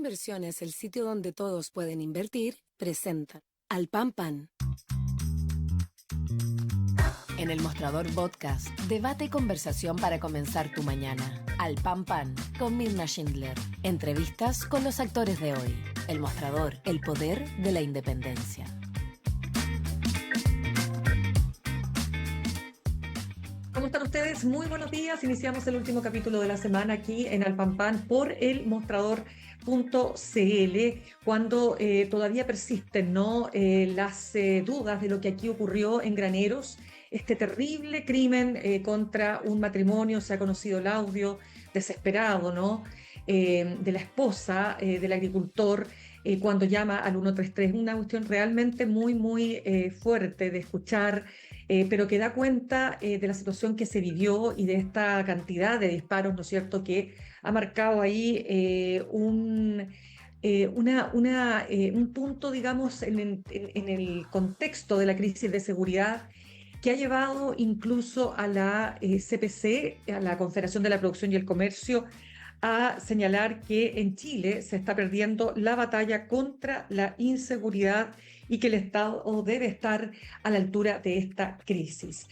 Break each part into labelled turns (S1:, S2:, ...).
S1: Inversiones, el sitio donde todos pueden invertir, presenta Al Pan Pan. En el Mostrador Podcast, debate y conversación para comenzar tu mañana. Al Pan Pan, con Mirna Schindler. Entrevistas con los actores de hoy. El Mostrador, el poder de la independencia.
S2: ¿Cómo están ustedes? Muy buenos días. Iniciamos el último capítulo de la semana aquí en Al Pan Pan por el mostrador.cl, cuando todavía persisten, ¿no? Las dudas de lo que aquí ocurrió en Graneros, este terrible crimen contra un matrimonio. Se ha conocido el audio desesperado, ¿no? De la esposa del agricultor cuando llama al 133. Una cuestión realmente muy fuerte de escuchar, pero que da cuenta de la situación que se vivió y de esta cantidad de disparos, ¿no es cierto?, que ha marcado ahí un punto, digamos, en el contexto de la crisis de seguridad, que ha llevado incluso a la CPC, a la Confederación de la Producción y el Comercio, a señalar que en Chile se está perdiendo la batalla contra la inseguridad y que el Estado debe estar a la altura de esta crisis.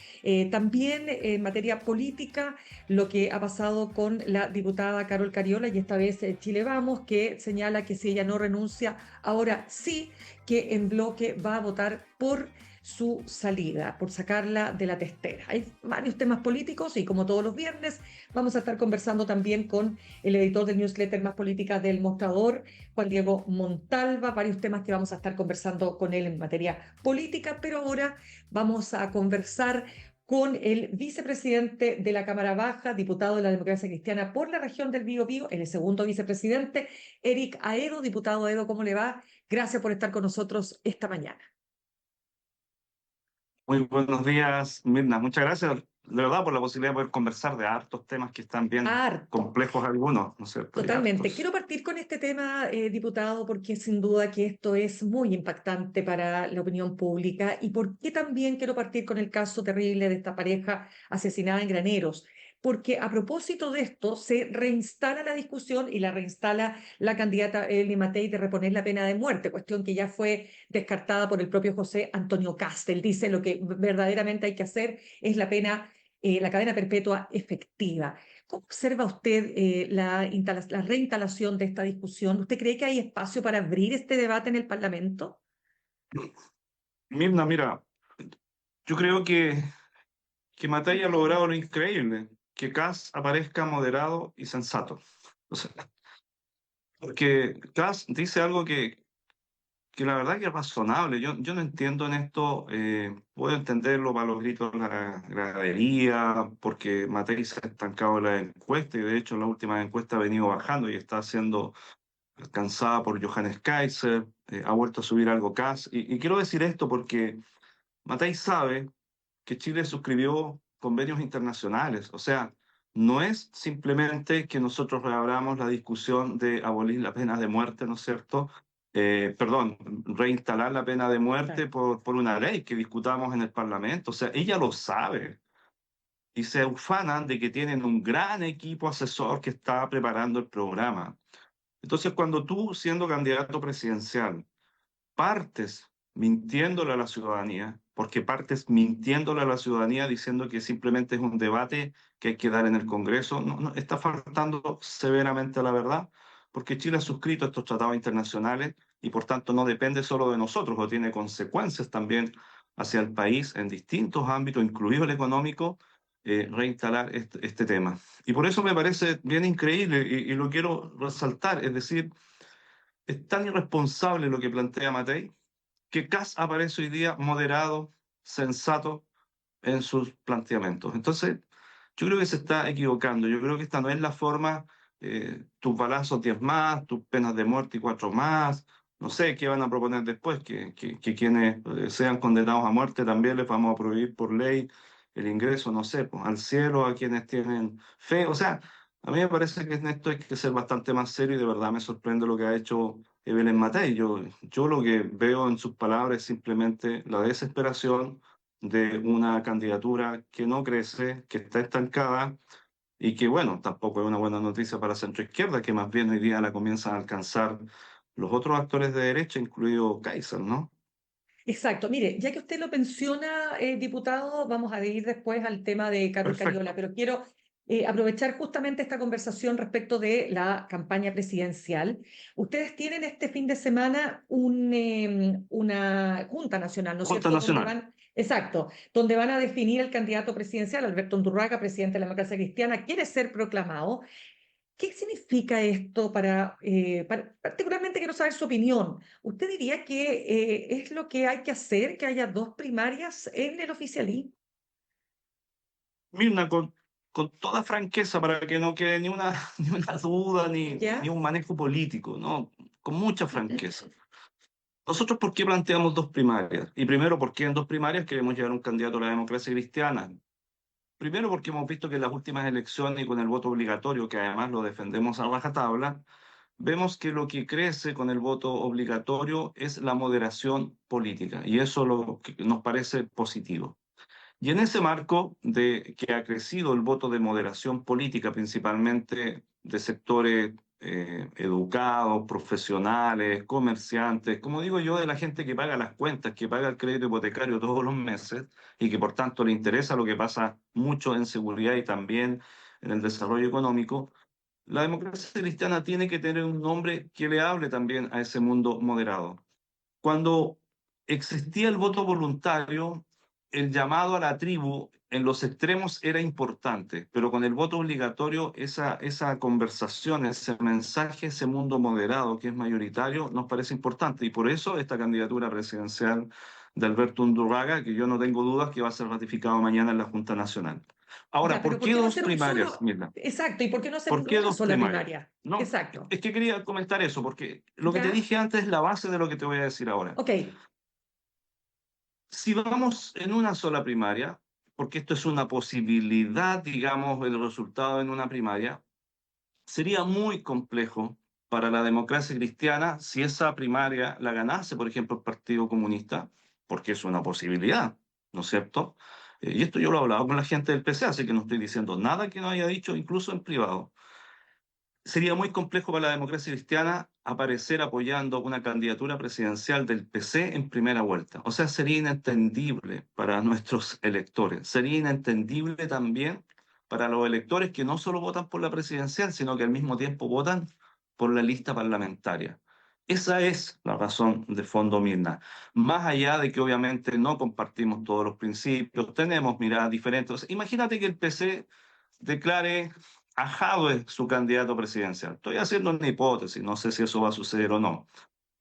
S2: También en materia política, lo que ha pasado con la diputada Carol Cariola, y esta vez Chile Vamos, que señala que si ella no renuncia, ahora sí que en bloque va a votar por su salida, por sacarla de la testera. Hay varios temas políticos y, como todos los viernes, vamos a estar conversando también con el editor del newsletter Más Política del Mostrador, Juan Diego Montalva, varios temas que vamos a estar conversando con él en materia política, pero ahora vamos a conversar con el vicepresidente de la Cámara Baja, diputado de la Democracia Cristiana por la región del Biobío, el segundo vicepresidente, Eric Aedo. Diputado Aedo, ¿cómo le va? Gracias por estar con nosotros esta mañana.
S3: Muy buenos días, Mirna. Muchas gracias, de verdad, por la posibilidad de poder conversar de hartos temas que están bien
S2: Harto.
S3: complejos algunos, ¿no es cierto?
S2: Totalmente. Quiero partir con este tema, diputado, porque sin duda que esto es muy impactante para la opinión pública, y porque también quiero partir con el caso terrible de esta pareja asesinada en Graneros, porque a propósito de esto se reinstala la discusión y la reinstala la candidata Evelyn Matei de reponer la pena de muerte, cuestión que ya fue descartada por el propio José Antonio Kast. Él dice lo que verdaderamente hay que hacer es la cadena perpetua efectiva. ¿Cómo observa usted la reinstalación de esta discusión? ¿Usted cree que hay espacio para abrir este debate en el Parlamento?
S3: Mirna, mira, yo creo que Matei ha logrado lo increíble, que Kast aparezca moderado y sensato. O sea, porque Kast dice algo que la verdad que es razonable. Yo no entiendo en esto, puedo entenderlo para los gritos de la gradería, porque Matei se ha estancado en la encuesta y de hecho en la última encuesta ha venido bajando y está siendo alcanzada por Johannes Kaiser, ha vuelto a subir algo Kast. Y quiero decir esto porque Matei sabe que Chile suscribió convenios internacionales, o sea, no es simplemente que nosotros reabramos la discusión de abolir la pena de muerte, ¿no es cierto? Perdón, reinstalar la pena de muerte por una ley que discutamos en el Parlamento. O sea, ella lo sabe y se ufanan de que tienen un gran equipo asesor que está preparando el programa. Entonces, cuando tú, siendo candidato presidencial, partes mintiéndole a la ciudadanía, porque partes mintiéndole a la ciudadanía diciendo que simplemente es un debate que hay que dar en el Congreso, no, está faltando severamente a la verdad, porque Chile ha suscrito estos tratados internacionales y por tanto no depende solo de nosotros, o tiene consecuencias también hacia el país en distintos ámbitos, incluido el económico, reinstalar este tema. Y por eso me parece bien increíble y lo quiero resaltar, es decir, es tan irresponsable lo que plantea Matei, que Kast aparece hoy día moderado, sensato en sus planteamientos. Entonces, yo creo que se está equivocando. Yo creo que esta no es la forma, tus balazos 10 más, tus penas de muerte y 4 más. No sé qué van a proponer después, que quienes sean condenados a muerte también les vamos a prohibir por ley el ingreso, no sé, pues, al cielo a quienes tienen fe. O sea, a mí me parece que en esto hay que ser bastante más serio y de verdad me sorprende lo que ha hecho Evelyn Matei. Yo lo que veo en sus palabras es simplemente la desesperación de una candidatura que no crece, que está estancada y que, bueno, tampoco es una buena noticia para centroizquierda, que más bien hoy día la comienzan a alcanzar los otros actores de derecha, incluido Kaiser, ¿no?
S2: Exacto. Mire, ya que usted lo menciona, diputado, vamos a ir después al tema de Carol Cariola,
S3: Perfecto.
S2: pero quiero aprovechar justamente esta conversación respecto de la campaña presidencial. Ustedes tienen este fin de semana una Junta Nacional, ¿no es
S3: Junta
S2: cierto? Donde
S3: Nacional.
S2: van, exacto, donde van a definir el candidato presidencial, Alberto Undurraga, presidente de la democracia cristiana, quiere ser proclamado. ¿Qué significa esto particularmente quiero saber su opinión? ¿Usted diría que es lo que hay que hacer, que haya dos primarias en el oficialismo?
S3: Mirna, con toda franqueza, para que no quede ni una, ni una duda, ni
S2: ¿Ya?
S3: un manejo político, ¿no? Con mucha franqueza. Nosotros, ¿por qué planteamos dos primarias? Y primero, ¿por qué en dos primarias queremos llevar un candidato a la democracia cristiana? Primero, porque hemos visto que en las últimas elecciones y con el voto obligatorio, que además lo defendemos a rajatabla, vemos que lo que crece con el voto obligatorio es la moderación política, y eso lo que nos parece positivo. Y en ese marco de que ha crecido el voto de moderación política, principalmente de sectores educados, profesionales, comerciantes, como digo yo, de la gente que paga las cuentas, que paga el crédito hipotecario todos los meses y que por tanto le interesa lo que pasa mucho en seguridad y también en el desarrollo económico, la democracia cristiana tiene que tener un nombre que le hable también a ese mundo moderado. Cuando existía el voto voluntario, el llamado a la tribu en los extremos era importante, pero con el voto obligatorio, esa conversación, ese mensaje, ese mundo moderado que es mayoritario, nos parece importante. Y por eso esta candidatura presidencial de Alberto Undurraga, que yo no tengo dudas que va a ser ratificado mañana en la Junta Nacional. Ahora,
S2: Ya,
S3: ¿por
S2: pero ¿por
S3: qué
S2: qué no
S3: dos
S2: hacer un
S3: primarias,
S2: solo?
S3: Mirna?
S2: Exacto, ¿y por qué no hacer
S3: ¿Por qué
S2: una
S3: dos
S2: sola
S3: primarias?
S2: primaria?
S3: No,
S2: Exacto.
S3: es que quería comentar eso, porque lo que te
S2: ¿Ya?
S3: dije antes es la base de lo que te voy a decir ahora.
S2: Ok,
S3: Si vamos en una sola primaria, porque esto es una posibilidad, digamos, el resultado en una primaria, sería muy complejo para la democracia cristiana si esa primaria la ganase, por ejemplo, el Partido Comunista, porque es una posibilidad, ¿no es cierto? Y esto yo lo he hablado con la gente del PC, así que no estoy diciendo nada que no haya dicho, incluso en privado. Sería muy complejo para la democracia cristiana aparecer apoyando una candidatura presidencial del PC en primera vuelta. O sea, sería inentendible para nuestros electores. Sería inentendible también para los electores que no solo votan por la presidencial, sino que al mismo tiempo votan por la lista parlamentaria. Esa es la razón de fondo, Mirna. Más allá de que obviamente no compartimos todos los principios, tenemos miradas diferentes. O sea, imagínate que el PC declare a Jadwe su candidato presidencial. Estoy haciendo una hipótesis, no sé si eso va a suceder o no.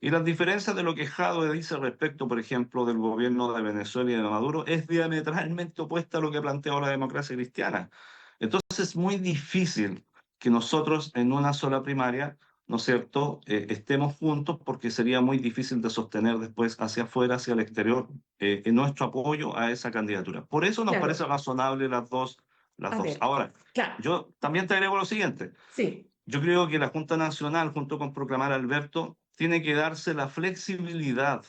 S3: Y las diferencias de lo que Jadwe dice respecto, por ejemplo, del gobierno de Venezuela y de Maduro es diametralmente opuesta a lo que plantea la democracia cristiana. Entonces es muy difícil que nosotros en una sola primaria, ¿no es cierto?, estemos juntos porque sería muy difícil de sostener después hacia afuera, hacia el exterior, en nuestro apoyo a esa candidatura. Por eso nos parece
S2: claro.
S3: razonable las dos. Las
S2: A
S3: dos.
S2: ver,
S3: Ahora,
S2: claro,
S3: yo también te agrego lo siguiente.
S2: sí.
S3: Yo creo que la Junta Nacional, junto con proclamar a Alberto, tiene que darse la flexibilidad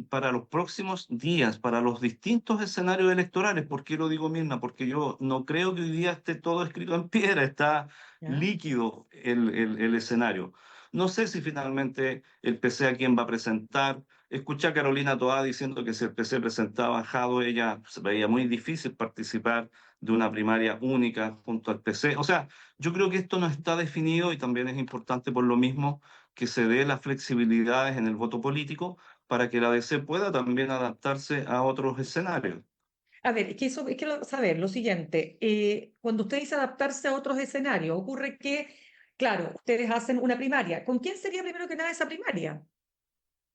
S3: para los próximos días, para los distintos escenarios electorales. ¿Por qué lo digo, Mirna? Porque yo no creo que hoy día esté todo escrito en piedra, está
S2: ¿Ya?
S3: líquido el escenario. No sé si finalmente el PC a quién va a presentar. Escuché a Carolina Toá diciendo que si el PC presentaba a Jado, ella se veía muy difícil participar de una primaria única junto al PC. O sea, yo creo que esto no está definido y también es importante por lo mismo que se dé las flexibilidades en el voto político para que la DC pueda también adaptarse a otros escenarios.
S2: A ver, es que eso, es quiero saber lo siguiente. Cuando usted dice adaptarse a otros escenarios, ocurre que, claro, ustedes hacen una primaria. ¿Con quién sería primero que nada esa primaria?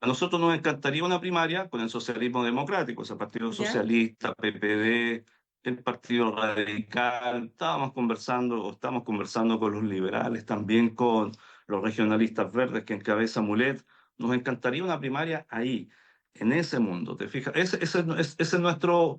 S3: A nosotros nos encantaría una primaria con el socialismo democrático, o sea, Partido
S2: ¿Ya?
S3: Socialista, PPD, el Partido Radical. Estábamos conversando, o estamos conversando con los liberales, también con los regionalistas verdes que encabeza Mulet. Nos encantaría una primaria ahí, en ese mundo, ¿te fijas? Ese es nuestro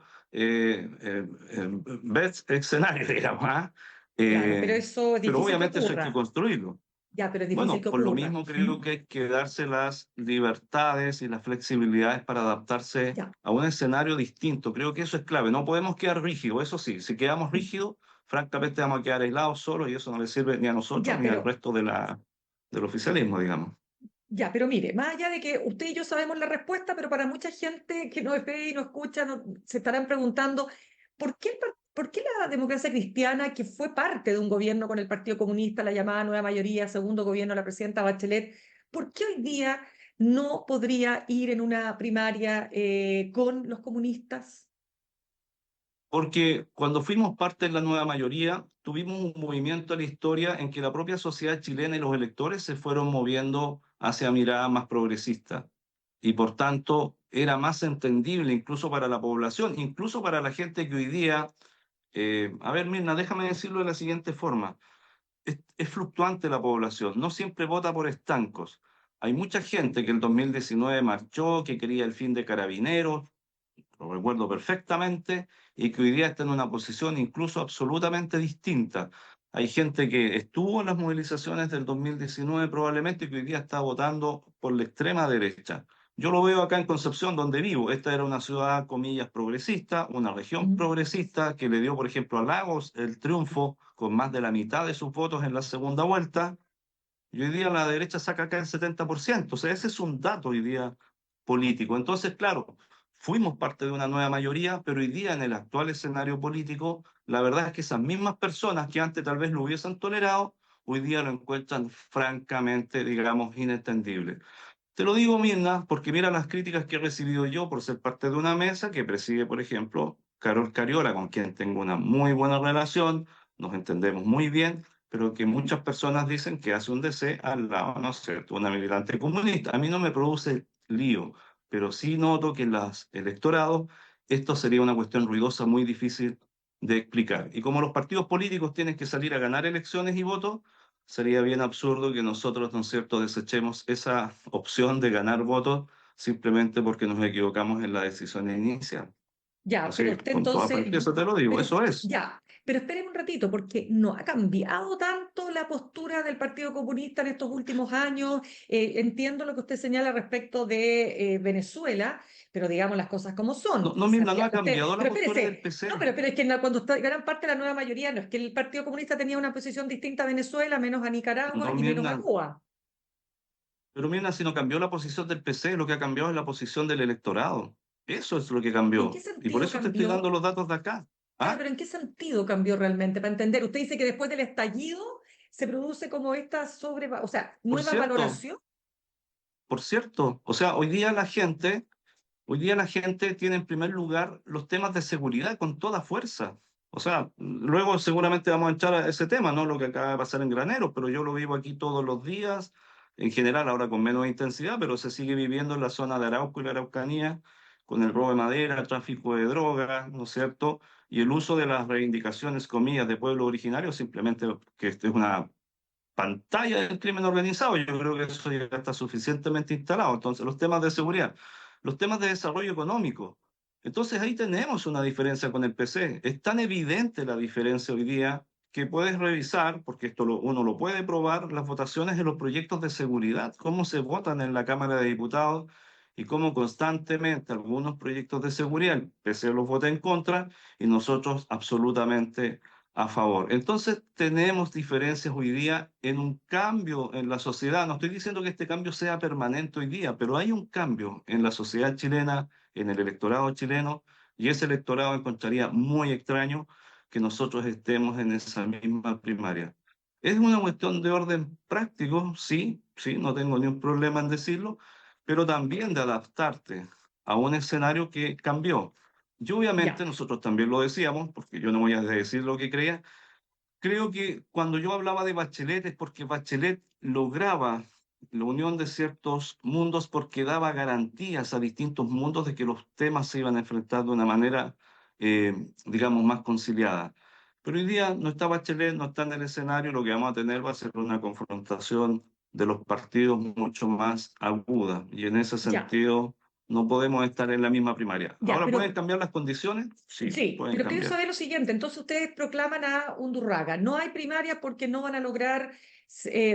S3: best escenario, digamos, ¿ah?
S2: Claro, pero
S3: Eh,
S2: eso es
S3: pero
S2: difícil que
S3: obviamente eso hay que
S2: ocurra.
S3: construirlo.
S2: Ya, pero es difícil
S3: Bueno,
S2: que
S3: por lo
S2: ocurra.
S3: mismo creo
S2: ¿Mm?
S3: que hay que darse las libertades y las flexibilidades para adaptarse
S2: Ya,
S3: a un escenario distinto. Creo que eso es clave. No podemos quedar rígidos. Eso sí, si quedamos rígidos, francamente vamos a quedar aislados solos y eso no le sirve ni a nosotros
S2: Ya,
S3: ni al
S2: pero
S3: resto del oficialismo, digamos.
S2: Ya, pero mire, más allá de que usted y yo sabemos la respuesta, pero para mucha gente que no ve y no escucha, se estarán preguntando, ¿por qué la democracia cristiana, que fue parte de un gobierno con el Partido Comunista, la llamada nueva mayoría, segundo gobierno de la presidenta Bachelet, por qué hoy día no podría ir en una primaria con los comunistas?
S3: Porque cuando fuimos parte de la nueva mayoría, tuvimos un movimiento en la historia en que la propia sociedad chilena y los electores se fueron moviendo hacia miradas más progresistas. Y por tanto, era más entendible incluso para la población, incluso para la gente que hoy día, a ver, Mirna, déjame decirlo de la siguiente forma. Es fluctuante la población, no siempre vota por estancos. Hay mucha gente que en el 2019 marchó, que quería el fin de Carabineros, lo recuerdo perfectamente, y que hoy día está en una posición incluso absolutamente distinta. Hay gente que estuvo en las movilizaciones del 2019 probablemente y que hoy día está votando por la extrema derecha. Yo lo veo acá en Concepción, donde vivo. Esta era una ciudad, comillas, progresista, una región
S2: Mm.
S3: progresista que le dio, por ejemplo, a Lagos el triunfo con más de la mitad de sus votos en la segunda vuelta. Y hoy día la derecha saca acá el 70%. O sea, ese es un dato hoy día político. Entonces, claro, fuimos parte de una nueva mayoría, pero hoy día en el actual escenario político, la verdad es que esas mismas personas que antes tal vez lo hubiesen tolerado, hoy día lo encuentran francamente, digamos, inentendible. Te lo digo, Mirna, porque mira las críticas que he recibido yo por ser parte de una mesa que preside, por ejemplo, Carol Cariola, con quien tengo una muy buena relación, nos entendemos muy bien, pero que muchas personas dicen que hace un DC al lado, ¿no es cierto?, una militante comunista. A mí no me produce lío, pero sí noto que en los electorados esto sería una cuestión ruidosa muy difícil de explicar. Y como los partidos políticos tienen que salir a ganar elecciones y votos, sería bien absurdo que nosotros, ¿no es cierto?, desechemos esa opción de ganar votos simplemente porque nos equivocamos en la decisión inicial.
S2: Ya, pero
S3: Así,
S2: usted
S3: con toda
S2: entonces,
S3: franqueza te lo digo,
S2: pero
S3: eso es.
S2: ya, pero espérenme un ratito, porque no ha cambiado tanto la postura del Partido Comunista en estos últimos años. Entiendo lo que usted señala respecto de Venezuela, pero digamos las cosas como
S3: No,
S2: son.
S3: no, Mirna, no ha
S2: Usted,
S3: cambiado la
S2: pero
S3: postura del
S2: espérese,
S3: PC.
S2: no, pero es que cuando está gran parte de la nueva mayoría, no es que el Partido Comunista tenía una posición distinta a Venezuela, menos a Nicaragua
S3: No,
S2: y menos a
S3: Mirna,
S2: Cuba.
S3: pero Mirna, si no cambió la posición del PC, lo que ha cambiado es la posición del electorado. Eso es lo que
S2: ¿En qué
S3: cambió. Y por
S2: sentido
S3: eso te estoy dando
S2: cambió?
S3: los datos de acá.
S2: Claro,
S3: ¿Ah?
S2: pero ¿en qué sentido cambió realmente? Para entender, usted dice que después del estallido se produce como esta o sea,
S3: Por
S2: nueva
S3: cierto,
S2: valoración.
S3: por cierto. O sea, hoy día la gente tiene en primer lugar los temas de seguridad con toda fuerza. O sea, luego seguramente vamos a echar a ese tema, ¿no? Lo que acaba de pasar en Granero, pero yo lo vivo aquí todos los días, en general ahora con menos intensidad, pero se sigue viviendo en la zona de Arauco y la Araucanía, con el robo de madera, tráfico de drogas, ¿no es cierto? Y el uso de las reivindicaciones, comillas, de pueblo originario, simplemente que este es una pantalla del crimen organizado. Yo creo que eso ya está suficientemente instalado. Entonces, los temas de seguridad, los temas de desarrollo económico. Entonces, ahí tenemos una diferencia con el PC. Es tan evidente la diferencia hoy día que puedes revisar, porque esto uno lo puede probar, las votaciones de los proyectos de seguridad, cómo se votan en la Cámara de Diputados y cómo constantemente algunos proyectos de seguridad, el PC los vota en contra y nosotros absolutamente a favor. Entonces tenemos diferencias hoy día en un cambio en la sociedad. No estoy diciendo que este cambio sea permanente hoy día, pero hay un cambio en la sociedad chilena, en el electorado chileno, y ese electorado encontraría muy extraño que nosotros estemos en esa misma primaria. Es una cuestión de orden práctico, sí, sí, no tengo ni un problema en decirlo, pero también de adaptarte a un escenario que cambió. Yo
S2: Ya,
S3: obviamente, nosotros también lo decíamos, porque yo no voy a decir lo que creía, creo que cuando yo hablaba de Bachelet es porque Bachelet lograba la unión de ciertos mundos porque daba garantías a distintos mundos de que los temas se iban a enfrentar de una manera, digamos, más conciliada. Pero hoy día no está Bachelet, no está en el escenario, lo que vamos a tener va a ser una confrontación de los partidos mucho más aguda y en ese
S2: ya,
S3: sentido no podemos estar en la misma primaria.
S2: ya,
S3: ¿Ahora pueden
S2: pero
S3: cambiar las condiciones? Sí,
S2: sí,
S3: pueden
S2: pero quiero
S3: cambiar.
S2: saber lo siguiente. Entonces ustedes proclaman a Undurraga. No hay primaria porque no van a lograr,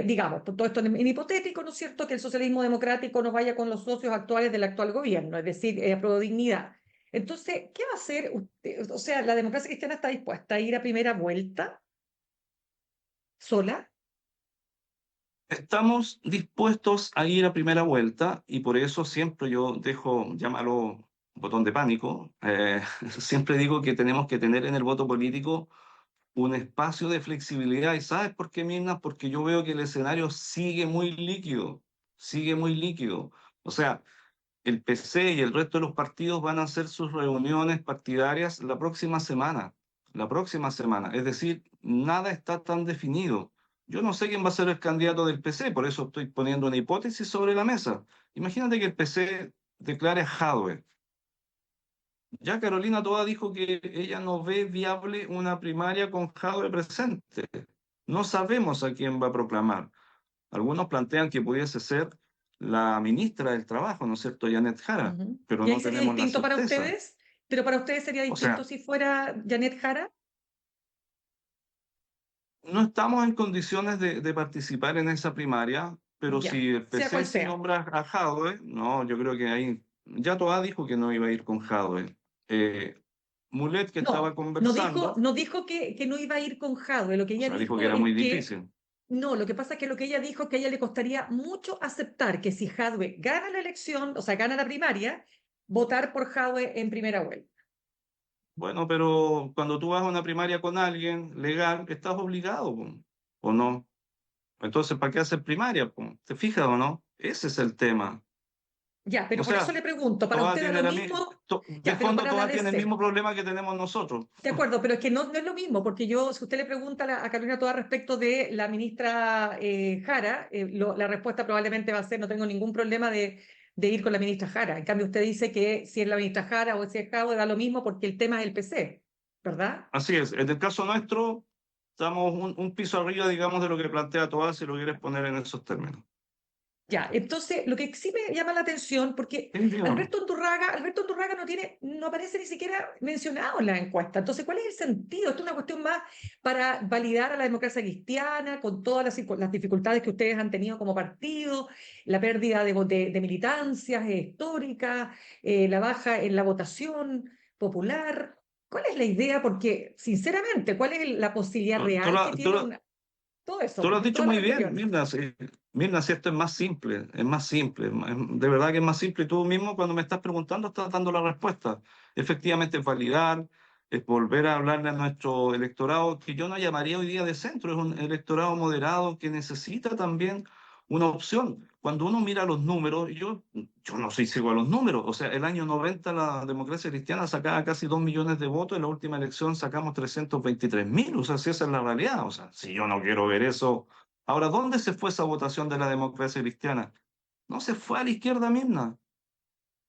S2: digamos, por todo esto en hipotético, ¿no es cierto?, que el socialismo democrático no vaya con los socios actuales del actual gobierno, es decir, Dignidad. Entonces, ¿qué va a hacer usted? O sea, ¿la democracia cristiana está dispuesta a ir a primera vuelta sola?
S3: Estamos dispuestos a ir a primera vuelta y por eso siempre yo dejo, llámalo botón de pánico, siempre digo que tenemos que tener en el voto político un espacio de flexibilidad. ¿Y sabes por qué, Mirna? Porque yo veo que el escenario sigue muy líquido, sigue muy líquido. O sea, el PC y el resto de los partidos van a hacer sus reuniones partidarias la próxima semana. Es decir, nada está tan definido. Yo no sé quién va a ser el candidato del PC, por eso estoy poniendo una hipótesis sobre la mesa. Imagínate que el PC declare a Jadwe. Ya Carolina Toa dijo que ella no ve viable una primaria con Jadwe presente. No sabemos a quién va a proclamar. Algunos plantean que pudiese ser la ministra del Trabajo, ¿no es cierto?, Janet Jara,
S2: Ujú.
S3: pero
S2: ¿Y ahí
S3: no
S2: sería
S3: tenemos la
S2: distinto para
S3: certeza.
S2: ustedes? ¿Pero para ustedes sería
S3: O
S2: distinto
S3: sea,
S2: si fuera Janet Jara?
S3: no estamos en condiciones de participar en esa primaria, pero
S2: Ya,
S3: si el
S2: sea cual
S3: PC sí
S2: sea.
S3: nombra a Jadwe, no, yo creo que ahí, ya Toa dijo que no iba a ir con Jadwe. Mulet, que estaba conversando,
S2: No dijo que no iba a ir con Jadwe. Lo que
S3: o
S2: ella
S3: sea, dijo que
S2: dijo
S3: era
S2: es
S3: muy
S2: que,
S3: difícil.
S2: no, lo que pasa es que lo que ella dijo es que a ella le costaría mucho aceptar que si Jadwe gana la elección, o sea, gana la primaria, votar por Jadwe en primera vuelta.
S3: Bueno, pero cuando tú vas a una primaria con alguien legal, estás obligado, po, ¿o no? Entonces, ¿para qué hacer primaria, po? ¿Te fijas o no? Ese es el tema.
S2: Ya,
S3: O
S2: pero por eso
S3: sea,
S2: le pregunto, ¿para
S3: Toa
S2: usted da
S3: tiene
S2: lo mismo?
S3: de
S2: Ya, pero
S3: fondo
S2: para la
S3: Toa tiene el mismo
S2: DC.
S3: problema que tenemos nosotros.
S2: De acuerdo, pero es que no, no es lo mismo, porque yo, si usted le pregunta a Carolina Toa respecto de la ministra Jara, la respuesta probablemente va a ser: no tengo ningún problema de ir con la ministra Jara. En cambio, usted dice que si es la ministra Jara o si es Jara, da lo mismo porque el tema es el PC, ¿verdad?
S3: Así es, en el caso nuestro, estamos un piso arriba, digamos, de lo que plantea Toa, si lo quieres poner en esos términos.
S2: Ya, entonces lo que sí me llama la atención, porque
S3: Sí, dígame.
S2: Alberto Undurraga no aparece ni siquiera mencionado en la encuesta. Entonces, ¿cuál es el sentido? Esto es una cuestión más para validar a la democracia cristiana, con todas las dificultades que ustedes han tenido como partido, la pérdida de militancias históricas, la baja en la votación popular. ¿Cuál es la idea? Porque, sinceramente, ¿cuál es la posibilidad
S3: Tú, tú
S2: real que
S3: lo, tú
S2: tiene
S3: lo-
S2: una... Todo eso,
S3: tú lo has dicho
S2: toda la
S3: muy bien,
S2: cuestión.
S3: Mirna. Mirna, si esto es más simple, es más simple, de verdad que es más simple. Y tú mismo, cuando me estás preguntando, estás dando la respuesta. Efectivamente, es validar, es volver a hablarle a nuestro electorado, que yo no llamaría hoy día de centro, es un electorado moderado que necesita también una opción. Cuando uno mira los números, yo no soy ciego a los números, o sea, el año 90 la democracia cristiana sacaba casi 2 millones de votos, en la última elección sacamos 323.000, o sea, si esa es la realidad, o sea, si yo no quiero ver eso. Ahora, ¿dónde se fue esa votación de la democracia cristiana? No se fue a la izquierda misma.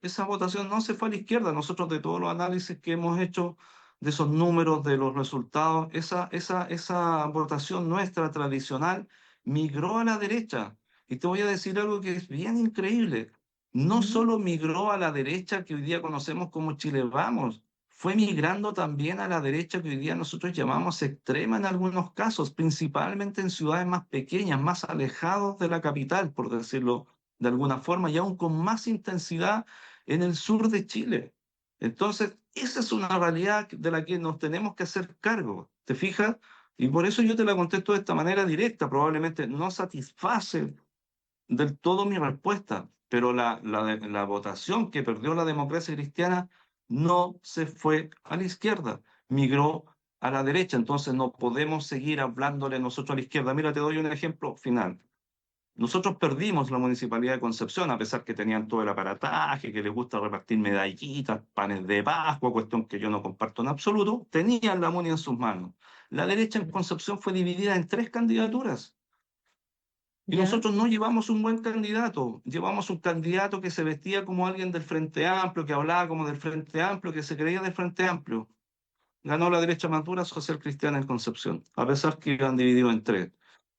S3: Esa votación no se fue a la izquierda. Nosotros, de todos los análisis que hemos hecho de esos números, de los resultados, esa votación nuestra tradicional migró a la derecha. Y te voy a decir algo que es bien increíble. No
S2: Ujú.
S3: solo migró a la derecha que hoy día conocemos como Chile Vamos, fue migrando también a la derecha que hoy día nosotros llamamos extrema en algunos casos, principalmente en ciudades más pequeñas, más alejados de la capital, por decirlo de alguna forma, y aún con más intensidad en el sur de Chile. Entonces, esa es una realidad de la que nos tenemos que hacer cargo, ¿te fijas? Y por eso yo te la contesto de esta manera directa, probablemente no satisface del todo mi respuesta, pero la votación que perdió la democracia cristiana no se fue a la izquierda, migró a la derecha, entonces no podemos seguir hablándole nosotros a la izquierda. Mira, te doy un ejemplo final. Nosotros perdimos la municipalidad de Concepción, a pesar que tenían todo el aparataje, que les gusta repartir medallitas, panes de Pascua, cuestión que yo no comparto en absoluto, tenían la MUNI en sus manos. La derecha en Concepción fue dividida en 3 candidaturas. Y
S2: ¿Ya?
S3: nosotros no llevamos un buen candidato, llevamos un candidato que se vestía como alguien del Frente Amplio, que hablaba como del Frente Amplio, que se creía del Frente Amplio. Ganó la derecha madura social cristiana en Concepción, a pesar que iban divididos en 3.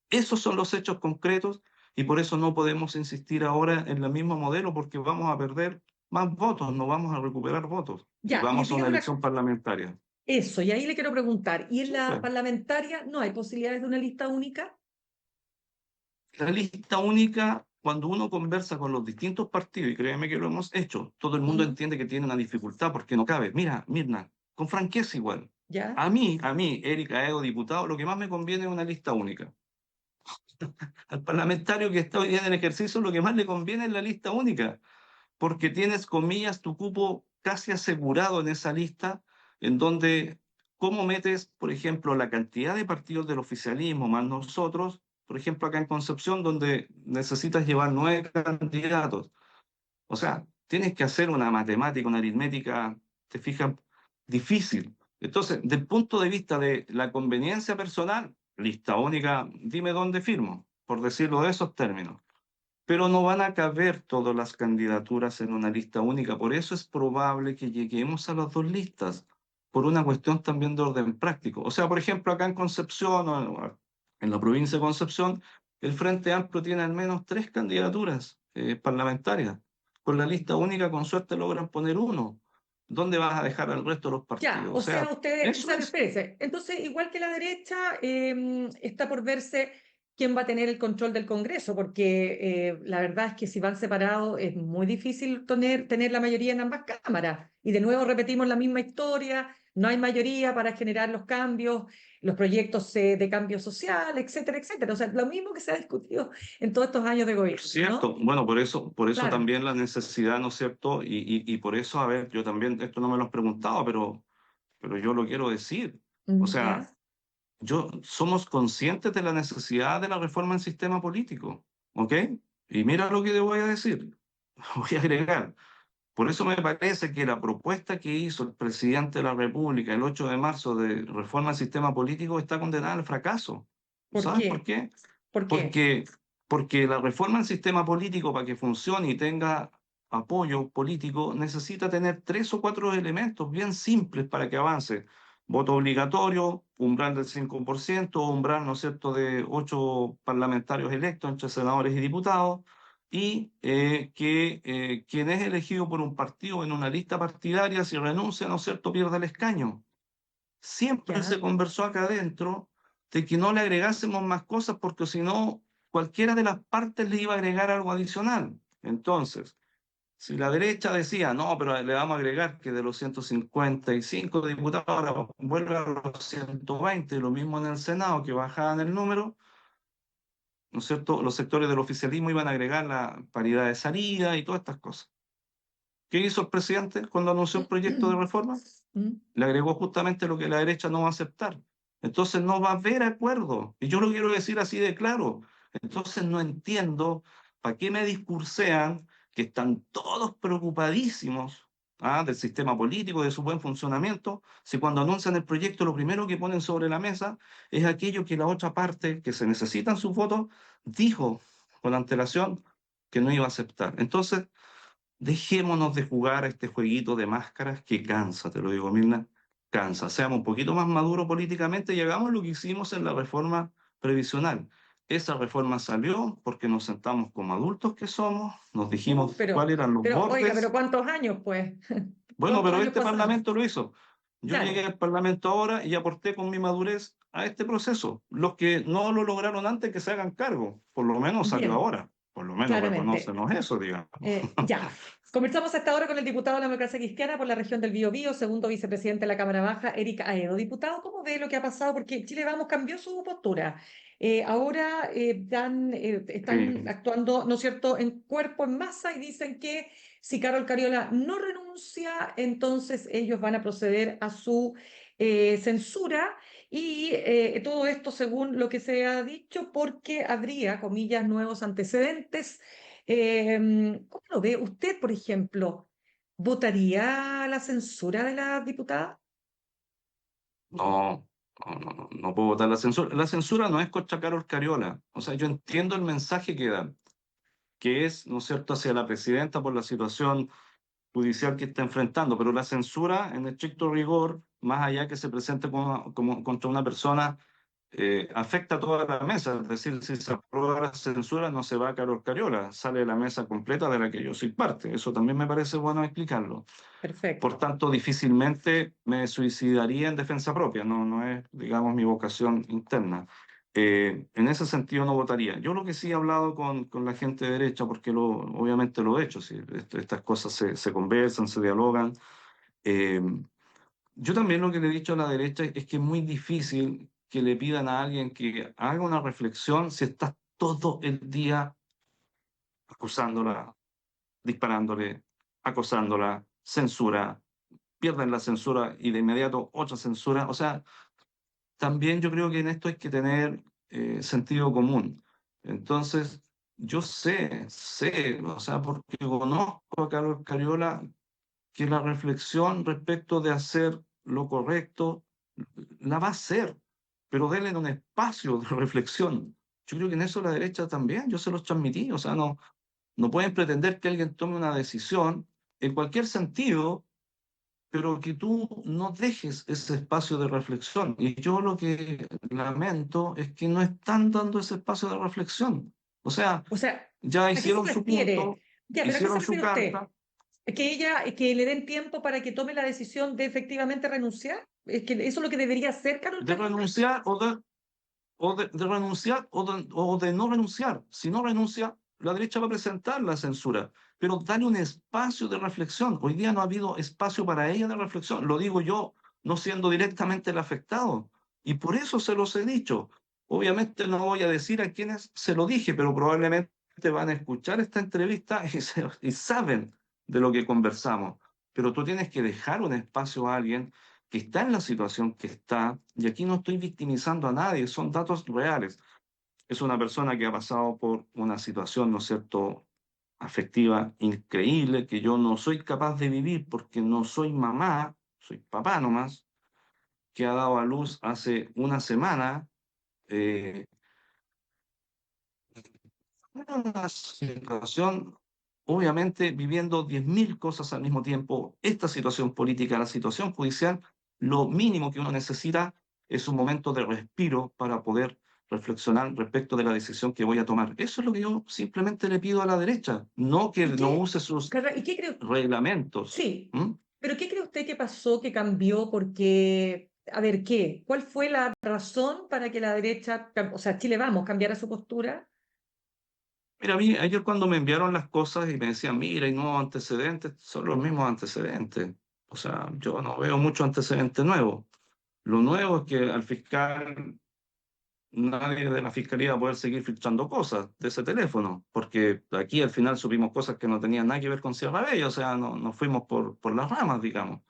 S3: Esos son los hechos concretos y por eso no podemos insistir ahora en el mismo modelo porque vamos a perder más votos, no vamos a recuperar votos y
S2: Ya, y
S3: vamos a una
S2: dígame
S3: elección parlamentaria.
S2: eso, y ahí le quiero preguntar, ¿y en
S3: Sí,
S2: la
S3: pues.
S2: parlamentaria no hay posibilidades de una lista única?
S3: La lista única cuando uno conversa con los distintos partidos, y créeme que lo hemos hecho, todo el mundo entiende que tiene una dificultad porque no cabe. Mira, Mirna, con franqueza igual.
S2: ¿Ya?
S3: A mí, Erika Aedo, diputado, lo que más me conviene es una lista única. Al parlamentario que está hoy día en el ejercicio, lo que más le conviene es la lista única, porque tienes, comillas, tu cupo casi asegurado en esa lista, en donde, ¿cómo metes, por ejemplo, la cantidad de partidos del oficialismo más nosotros? Por ejemplo, acá en Concepción, donde necesitas llevar 9 candidatos. O sea, tienes que hacer una matemática, una aritmética, te fijas, difícil. Entonces, del punto de vista de la conveniencia personal, lista única, dime dónde firmo, por decirlo de esos términos. Pero no van a caber todas las candidaturas en una lista única. Por eso es probable que lleguemos a las dos listas, por una cuestión también de orden práctico. O sea, por ejemplo, acá en Concepción, o en la provincia de Concepción, el Frente Amplio tiene al menos 3 candidaturas parlamentarias. Con la lista única, con suerte, logran poner uno. ¿Dónde vas a dejar al resto de los
S2: Ya,
S3: partidos? O
S2: o sea,
S3: sea,
S2: ustedes, o
S3: eso
S2: sea,
S3: es.
S2: espérese. Entonces, igual que la derecha, está por verse quién va a tener el control del Congreso, porque la verdad es que si van separados es muy difícil tener la mayoría en ambas cámaras. Y de nuevo repetimos la misma historia, no hay mayoría para generar los cambios, los proyectos de cambio social, etcétera, etcétera. O sea, lo mismo que se ha discutido en todos estos años de gobierno, ¿no?
S3: Cierto, bueno, por eso
S2: Claro.
S3: también la necesidad, ¿no es cierto? Y por eso, a ver, yo también, esto no me lo has preguntado, pero yo lo quiero decir. O sea,
S2: ¿Ya?
S3: somos conscientes de la necesidad de la reforma del sistema político, ¿ok? Y mira lo que te voy a decir, voy a agregar. Por eso me parece que la propuesta que hizo el presidente de la República el 8 de marzo de reforma del sistema político está condenada al fracaso.
S2: ¿Por
S3: ¿Sabes por
S2: qué?
S3: qué?
S2: ¿Por qué?
S3: Porque, porque la reforma del sistema político, para que funcione y tenga apoyo político, necesita tener 3 o 4 elementos bien simples para que avance. Voto obligatorio, umbral del 5%, umbral, ¿no es cierto?, de 8 parlamentarios electos entre senadores y diputados, y que quien es elegido por un partido en una lista partidaria, si renuncia, ¿no es cierto?, pierde el escaño. Siempre se
S2: ¿Ya?
S3: conversó acá adentro de que no le agregásemos más cosas porque si no, cualquiera de las partes le iba a agregar algo adicional. Entonces, si la derecha decía, no, pero le vamos a agregar que de los 155 diputados ahora vuelve a los 120, lo mismo en el Senado, que bajaban el número, ¿no es cierto? Los sectores del oficialismo iban a agregar la paridad de salida y todas estas cosas. ¿Qué hizo el presidente cuando anunció el proyecto de reforma?
S2: ¿Mm?
S3: Le agregó justamente lo que la derecha no va a aceptar. Entonces no va a haber acuerdo. Y yo lo quiero decir así de claro. Entonces no entiendo para qué me discursean que están todos preocupadísimos del sistema político, de su buen funcionamiento, si cuando anuncian el proyecto lo primero que ponen sobre la mesa es aquello que la otra parte, que se necesitan sus votos, dijo con antelación que no iba a aceptar. Entonces, dejémonos de jugar a este jueguito de máscaras que cansa, te lo digo, Mirna, cansa. Seamos un poquito más maduros políticamente y hagamos lo que hicimos en la reforma previsional. Esa reforma salió porque nos sentamos como adultos que somos, nos dijimos
S2: Pero,
S3: cuáles eran los
S2: oiga, pero
S3: bordes.
S2: ¿cuántos años, pues?
S3: Bueno,
S2: ¿Cuántos
S3: pero
S2: años
S3: este
S2: pasaron?
S3: Parlamento lo hizo. Yo llegué
S2: Claro,
S3: al Parlamento ahora y aporté con mi madurez a este proceso. Los que no lo lograron antes, que se hagan cargo. Por lo menos salió
S2: bien,
S3: ahora. Por lo menos
S2: claramente.
S3: reconócenos eso, digamos.
S2: Ya. Conversamos hasta ahora con el diputado de la Democracia Cristiana por la región del Biobío, segundo vicepresidente de la Cámara Baja, Erika Aedo. Diputado, ¿cómo ve lo que ha pasado? Porque Chile Vamos cambió su postura. Ahora están
S3: Sí.
S2: actuando, ¿no es cierto?, en cuerpo, en masa, y dicen que si Carol Cariola no renuncia, entonces ellos van a proceder a su censura. Y todo esto, según lo que se ha dicho, porque habría, comillas, nuevos antecedentes. ¿Cómo lo ve? Usted, por ejemplo, ¿votaría la censura de la diputada?
S3: No, no puedo votar la censura. La censura no es contra Carol Cariola. O sea, yo entiendo el mensaje que dan, que es, ¿no es cierto?, hacia la presidenta por la situación judicial que está enfrentando, pero la censura, en estricto rigor, más allá que se presente como contra una persona, afecta a toda la mesa. Es decir, si se aprueba la censura, no se va a Carol Cariola, sale de la mesa completa de la que yo soy parte. Eso también me parece bueno explicarlo. Por
S2: Perfecto.
S3: tanto, difícilmente me suicidaría en defensa propia, no es, digamos, mi vocación interna. En ese sentido no votaría. Yo lo que sí he hablado con la gente de derecha, porque obviamente lo he hecho, sí, estas cosas se conversan, se dialogan. eh, yo también lo que le he dicho a la derecha es que es muy difícil que le pidan a alguien que haga una reflexión si estás todo el día acusándola, disparándole, acosándola, censura, pierden la censura y de inmediato otra censura. O sea, también yo creo que en esto hay que tener sentido común. Entonces, yo sé, o sea, porque conozco a Carlos Cariola, que la reflexión respecto de hacer lo correcto la va a hacer, pero denle un espacio de reflexión. Yo creo que en eso la derecha también, yo se los transmití, o sea, no pueden pretender que alguien tome una decisión en cualquier sentido, pero que tú no dejes ese espacio de reflexión. Y yo lo que lamento es que no están dando ese espacio de reflexión. O sea,
S2: O sea,
S3: ya
S2: ¿a qué se
S3: hicieron su
S2: refiere?
S3: punto,
S2: Ya, pero ¿a qué se
S3: hicieron su
S2: refiere usted?
S3: carta
S2: ¿Que ella, que le den tiempo para que tome la decisión de efectivamente renunciar? ¿Es que eso es lo que debería hacer Carol
S3: de
S2: Cariola?
S3: renunciar de renunciar o de no renunciar. Si no renuncia, la derecha va a presentar la censura, pero dale un espacio de reflexión. Hoy día no ha habido espacio para ella de reflexión. Lo digo yo, no siendo directamente el afectado. Y por eso se los he dicho. Obviamente no voy a decir a quienes se lo dije, pero probablemente van a escuchar esta entrevista y saben de lo que conversamos. Pero tú tienes que dejar un espacio a alguien que está en la situación que está, y aquí no estoy victimizando a nadie, son datos reales. Es una persona que ha pasado por una situación, ¿no es cierto?, afectiva increíble, que yo no soy capaz de vivir porque no soy mamá, soy papá nomás, que ha dado a luz hace una semana. eh, una situación, obviamente, viviendo 10.000 cosas al mismo tiempo, esta situación política, la situación judicial, lo mínimo que uno necesita es un momento de respiro para poder reflexionar respecto de la decisión que voy a tomar. Eso es lo que yo simplemente le pido a la derecha, no que
S2: ¿Y
S3: no
S2: qué,
S3: use sus
S2: ¿y qué cree?
S3: reglamentos.
S2: Sí,
S3: ¿Mm?
S2: pero ¿qué cree usted que pasó, que cambió? Porque, a ver, ¿qué? ¿Cuál fue la razón para que la derecha, o sea, Chile Vamos, cambiara su postura?
S3: Mira, a mí ayer cuando me enviaron las cosas y me decían, mira, hay nuevos antecedentes, son los mismos antecedentes. O sea, yo no veo mucho antecedente nuevo. Lo nuevo es que al fiscal, nadie de la fiscalía va a poder seguir filtrando cosas de ese teléfono, porque aquí al final supimos cosas que no tenían nada que ver con Sierra Bella, o sea, no, nos fuimos por las ramas, digamos.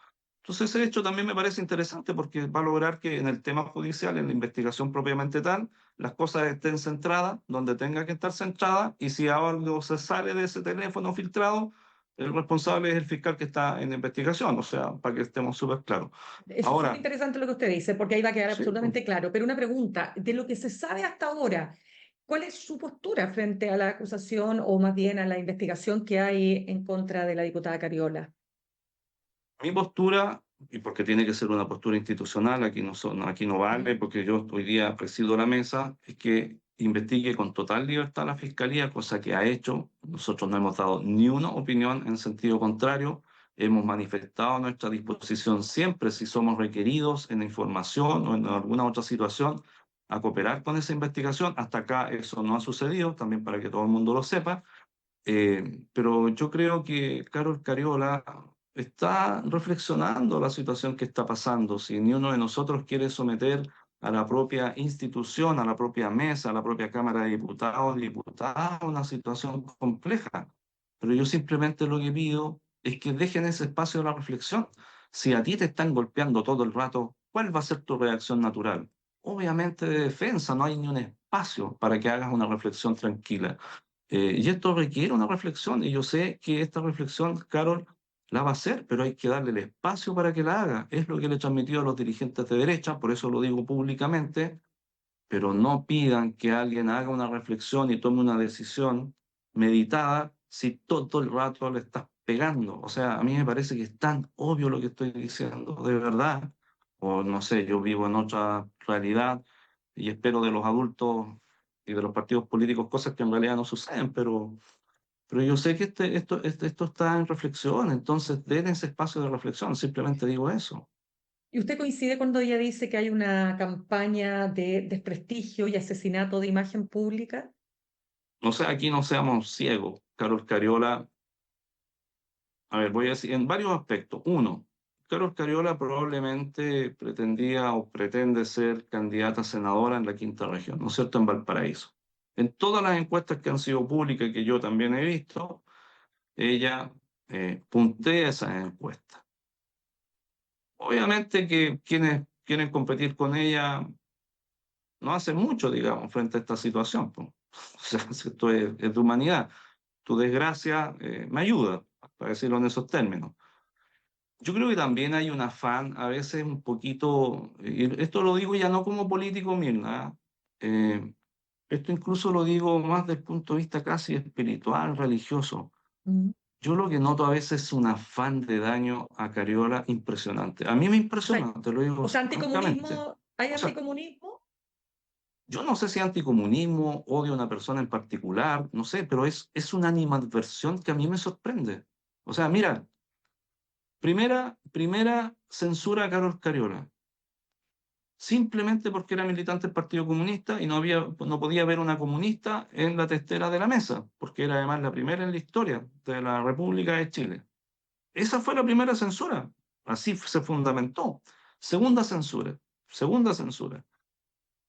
S3: Entonces, ese hecho también me parece interesante porque va a lograr que en el tema judicial, en la investigación propiamente tal, las cosas estén centradas donde tenga que estar centradas, y si algo se sale de ese teléfono filtrado, el responsable es el fiscal que está en la investigación, o sea, para que estemos súper claros.
S2: Eso es súper
S3: Ahora,
S2: interesante lo que usted dice, porque ahí va a quedar
S3: sí, pues,
S2: absolutamente claro. Pero una pregunta, de lo que se sabe hasta ahora, ¿cuál es su postura frente a la acusación o más bien a la investigación que hay en contra de la diputada Cariola?
S3: mi postura, y porque tiene que ser una postura institucional, aquí no vale,
S2: Ujú.
S3: porque yo hoy día presido la mesa, es que investigue con total libertad la Fiscalía, cosa que ha hecho. Nosotros no hemos dado ni una opinión en sentido contrario. Hemos manifestado nuestra disposición siempre, si somos requeridos en información o en alguna otra situación, a cooperar con esa investigación. Hasta acá eso no ha sucedido, también para que todo el mundo lo sepa. Pero yo creo que Carol Cariola está reflexionando la situación que está pasando. Si ni uno de nosotros quiere someter a la propia institución, a la propia mesa, a la propia Cámara de Diputados y Diputadas a una situación compleja. Pero yo simplemente lo que pido es que dejen ese espacio de la reflexión. Si a ti te están golpeando todo el rato, ¿cuál va a ser tu reacción natural? Obviamente de defensa, no hay ni un espacio para que hagas una reflexión tranquila. Y esto requiere una reflexión, y yo sé que esta reflexión, Carol, la va a hacer, pero hay que darle el espacio para que la haga. Es lo que le he transmitido a los dirigentes de derecha, por eso lo digo públicamente, pero no pidan que alguien haga una reflexión y tome una decisión meditada si todo el rato le estás pegando. O sea, a mí me parece que es tan obvio lo que estoy diciendo, de verdad. O no sé, yo vivo en otra realidad y espero de los adultos y de los partidos políticos cosas que en realidad no suceden, pero yo sé que esto está en reflexión, entonces den ese espacio de reflexión, simplemente digo eso.
S2: ¿Y usted coincide cuando ella dice que hay una campaña de desprestigio y asesinato de imagen pública?
S3: O sea, aquí no seamos ciegos. Carol Cariola, a ver, voy a decir en varios aspectos. Uno, Carol Cariola probablemente pretendía o pretende ser candidata a senadora en la quinta región, ¿no es cierto?, en Valparaíso. En todas las encuestas que han sido públicas, que yo también he visto, ella puntea esas encuestas. Obviamente que quienes quieren competir con ella no hacen mucho, digamos, frente a esta situación, pues. O sea, si esto es de humanidad. Tu desgracia me ayuda, para decirlo en esos términos. Yo creo que también hay un afán, a veces un poquito, y esto lo digo ya no como político, Mirna, esto incluso lo digo más desde el punto de vista casi espiritual, religioso.
S2: Mm.
S3: Yo lo que noto a veces es un afán de daño a Cariola impresionante. A mí me
S2: O sea,
S3: impresiona, te lo digo
S2: o sea,
S3: francamente.
S2: anticomunismo, ¿hay
S3: O sea,
S2: anticomunismo?
S3: yo no sé si anticomunismo, odio a una persona en particular, no sé, pero es una animadversión que a mí me sorprende. O sea, mira, primera censura a Carol Cariola, simplemente porque era militante del Partido Comunista y no podía haber una comunista en la testera de la mesa, porque era además la primera en la historia de la República de Chile. Esa fue la primera censura, así se fundamentó. Segunda censura, segunda censura.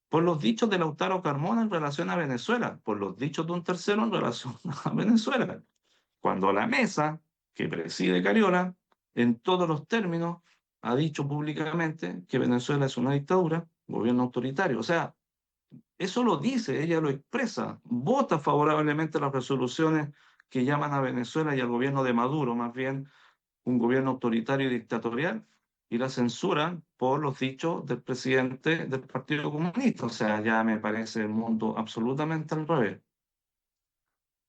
S3: Por los dichos de Lautaro Carmona en relación a Venezuela, por los dichos de un tercero en relación a Venezuela. Cuando la mesa que preside Cariola, en todos los términos, ha dicho públicamente que Venezuela es una dictadura, gobierno autoritario. O sea, eso lo dice, ella lo expresa, vota favorablemente las resoluciones que llaman a Venezuela y al gobierno de Maduro, más bien un gobierno autoritario y dictatorial, y la censuran por los dichos del presidente del Partido Comunista. O sea, ya me parece el mundo absolutamente al revés.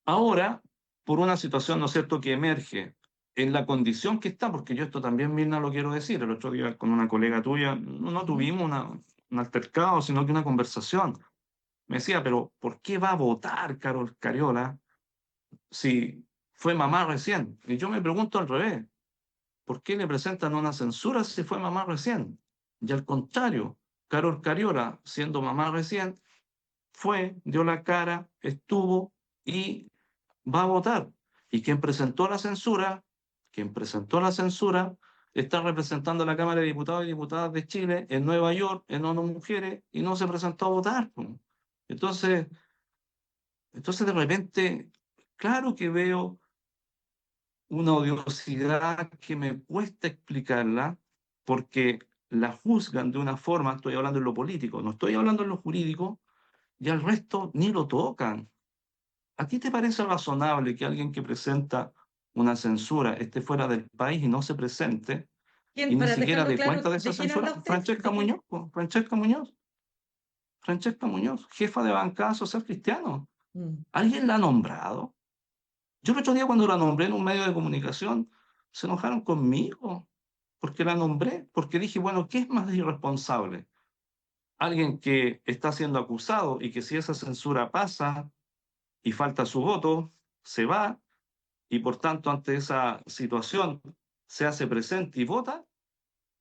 S3: Ahora, por una situación, ¿no es cierto?, que emerge en la condición que está, porque yo esto también, Mirna, lo quiero decir, el otro día con una colega tuya, no
S2: Ujú.
S3: tuvimos un altercado, sino que una conversación. Me decía, pero ¿por qué va a votar Carol Cariola si fue mamá recién? Y yo me pregunto al revés, ¿por qué le presentan una censura si fue mamá recién? Y al contrario, Carol Cariola, siendo mamá recién, fue, dio la cara, estuvo y va a votar. Y quien presentó la censura, está representando a la Cámara de Diputados y Diputadas de Chile en Nueva York, en ONU Mujeres, y no se presentó a votar, pues. Entonces, entonces de repente, claro que veo una odiosidad que me cuesta explicarla, porque la juzgan de una forma, estoy hablando en lo político, no estoy hablando en lo jurídico, y al resto ni lo tocan. ¿A ti te parece razonable que alguien que presenta una censura esté fuera del país y no se presente y
S2: ¿Quién,
S3: ni
S2: para
S3: siquiera
S2: dejarlo
S3: dé cuenta
S2: claro,
S3: de esa
S2: de quién habla
S3: censura?
S2: usted?
S3: Francesca
S2: ¿De quién?
S3: Muñoz, po, Francesca Muñoz, jefa de bancada social cristiano.
S2: Mm.
S3: ¿Alguien la ha nombrado? Yo el otro día cuando la nombré en un medio de comunicación, se enojaron conmigo porque la nombré, porque dije, bueno, ¿qué es más irresponsable? Alguien que está siendo acusado y que si esa censura pasa y falta su voto, se va y por tanto ante esa situación se hace presente y vota.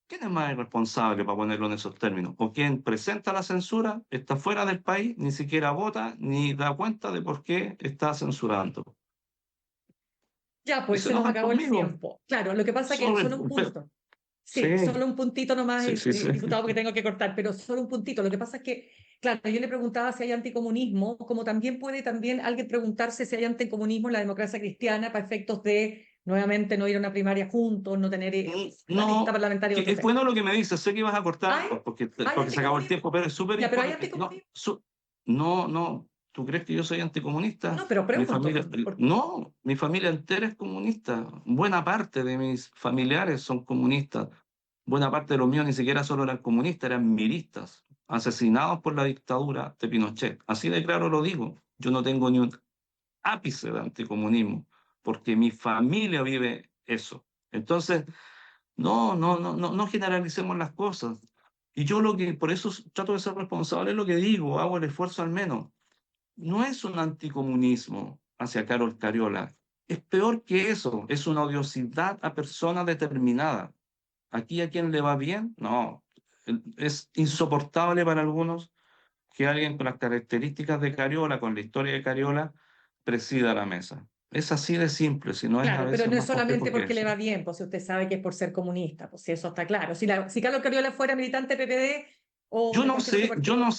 S3: ¿Quién es más irresponsable para ponerlo en esos términos? ¿O quien presenta la censura, está fuera del país, ni siquiera vota, ni da cuenta de por qué está censurando?
S2: Ya,
S3: Y
S2: pues
S3: se
S2: se nos
S3: enojan
S2: acabó el
S3: conmigo.
S2: tiempo. Claro, lo que pasa es que
S3: Sorry,
S2: solo un
S3: pero-
S2: punto. Sí,
S3: sí,
S2: solo un puntito nomás,
S3: sí, sí, sí.
S2: diputado, porque tengo que cortar, pero solo un puntito. Lo que pasa es que, claro, yo le preguntaba si hay anticomunismo, como también puede también alguien preguntarse si hay anticomunismo en la democracia cristiana para efectos de, nuevamente, no ir a una primaria juntos, no tener la lista
S3: No,
S2: parlamentaria de
S3: que
S2: otro
S3: es
S2: tema.
S3: bueno lo que me dices, sé que ibas a cortar
S2: ¿Hay? ¿Hay
S3: porque se acabó el
S2: anticomunismo?
S3: tiempo, pero es súper
S2: Ya, pero ¿hay
S3: importante. No,
S2: anticomunismo?
S3: no, no, ¿tú crees que yo soy anticomunista?
S2: No, pero
S3: Mi
S2: pregunto,
S3: familia, no, mi familia entera es comunista. Buena parte de mis familiares son comunistas. Buena parte de los míos ni siquiera solo eran comunistas, eran miristas, asesinados por la dictadura de Pinochet. Así de claro lo digo. Yo no tengo ni un ápice de anticomunismo, porque mi familia vive eso. Entonces, no generalicemos las cosas. Y yo lo que, por eso trato de ser responsable, es lo que digo, hago el esfuerzo al menos. No es un anticomunismo hacia Carol Cariola. Es peor que eso, es una odiosidad a persona determinada. Aquí a quien le va bien, no. Es insoportable para algunos que alguien con las características de Cariola, con la historia de Cariola, presida la mesa. Es así de simple, si no es a
S2: Claro, pero
S3: veces
S2: no es
S3: más complejo
S2: solamente
S3: que
S2: porque le
S3: eso.
S2: va bien, pues si usted sabe que es por ser comunista, pues si eso está claro. Si Carlos Cariola fuera militante de PPD o de cualquier otro partido,
S3: Yo no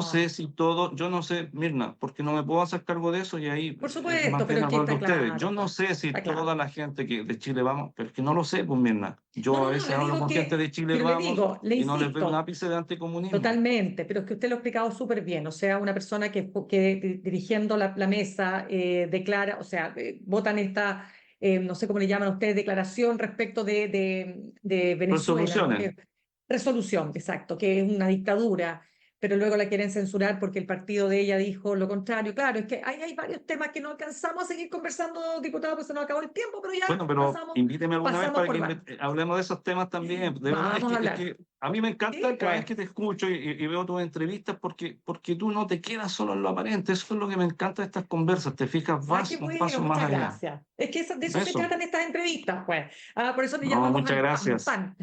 S3: sé
S2: no,
S3: si todo, yo no sé, Mirna, porque no me puedo hacer cargo de eso y ahí
S2: por
S3: es más
S2: supuesto, pero
S3: bien
S2: es
S3: el
S2: que
S3: rol de
S2: está
S3: ustedes.
S2: claro,
S3: Yo no
S2: pues,
S3: sé si
S2: está claro.
S3: toda la gente que de Chile Vamos, pero es que no lo sé, pues Mirna.
S2: No,
S3: Yo a
S2: no, no,
S3: veces
S2: le
S3: hablo
S2: digo
S3: con gente
S2: que,
S3: de Chile
S2: pero le
S3: Vamos
S2: digo, le
S3: y no les veo un
S2: insisto,
S3: ápice de anticomunismo.
S2: totalmente, pero es que usted lo ha explicado súper bien, o sea, una persona que dirigiendo la mesa declara, o sea, votan esta, no sé cómo le llaman a ustedes, declaración respecto de Venezuela, ¿no?
S3: Resoluciones.
S2: Que, resolución, exacto, que es una dictadura, pero luego la quieren censurar porque el partido de ella dijo lo contrario. Claro, es que hay varios temas que no alcanzamos a seguir conversando, diputado, pues se nos acabó el tiempo, pero ya
S3: Bueno, pero invíteme alguna vez
S2: pasamos
S3: para
S2: por
S3: que
S2: varios.
S3: hablemos de esos temas también. De verdad,
S2: Vamos a
S3: es
S2: hablar.
S3: que a mí me
S2: Sí,
S3: encanta cada vez
S2: pues.
S3: que te escucho y veo tus entrevistas porque tú no te quedas solo en lo aparente. Eso es lo que me encanta de estas conversas. Te fijas,
S2: Ah, qué
S3: vas un
S2: bueno,
S3: paso más
S2: muchas
S3: allá.
S2: gracias. Es que de eso se
S3: Eso.
S2: tratan estas entrevistas, pues. Ah, por eso le
S3: No,
S2: llamamos
S3: muchas
S2: al pan,
S3: gracias.
S2: pan.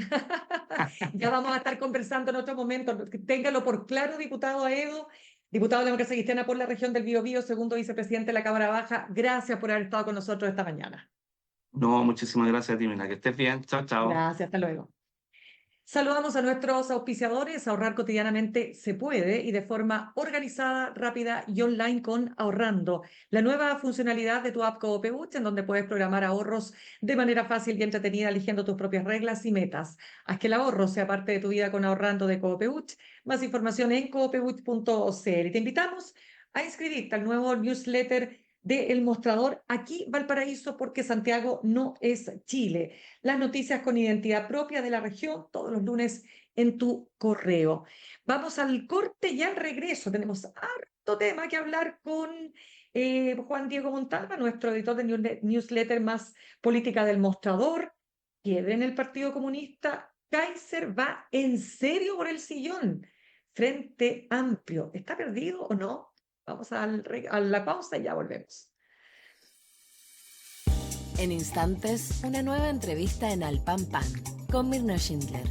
S2: Ya vamos a estar conversando en otro momento. Téngalo por claro, diputado Aedo, diputado de la Democracia Cristiana por la región del Biobío, segundo vicepresidente de la Cámara Baja. Gracias por haber estado con nosotros esta mañana.
S3: No, muchísimas gracias a ti, Mina. Que estés bien. Chao, chao.
S2: Gracias, hasta luego. Saludamos a nuestros auspiciadores. Ahorrar cotidianamente se puede y de forma organizada, rápida y online con Ahorrando, la nueva funcionalidad de tu app Coopebutch, en donde puedes programar ahorros de manera fácil y entretenida, eligiendo tus propias reglas y metas. Haz que el ahorro sea parte de tu vida con Ahorrando de Coopebutch. Más información en coopebutch.cl. Te invitamos a inscribirte al nuevo newsletter de El Mostrador, aquí Valparaíso, porque Santiago no es Chile. Las noticias con identidad propia de la región todos los lunes en tu correo. Vamos al corte y al regreso. Tenemos harto tema que hablar con Juan Diego Montalva, nuestro editor de newsletter más política del Mostrador. Quiebre en el Partido Comunista. Kaiser va en serio por el sillón. Frente Amplio. ¿Está perdido o no? Vamos a la pausa y ya volvemos.
S1: En instantes, una nueva entrevista en Al Pan Pan con Mirna Schindler.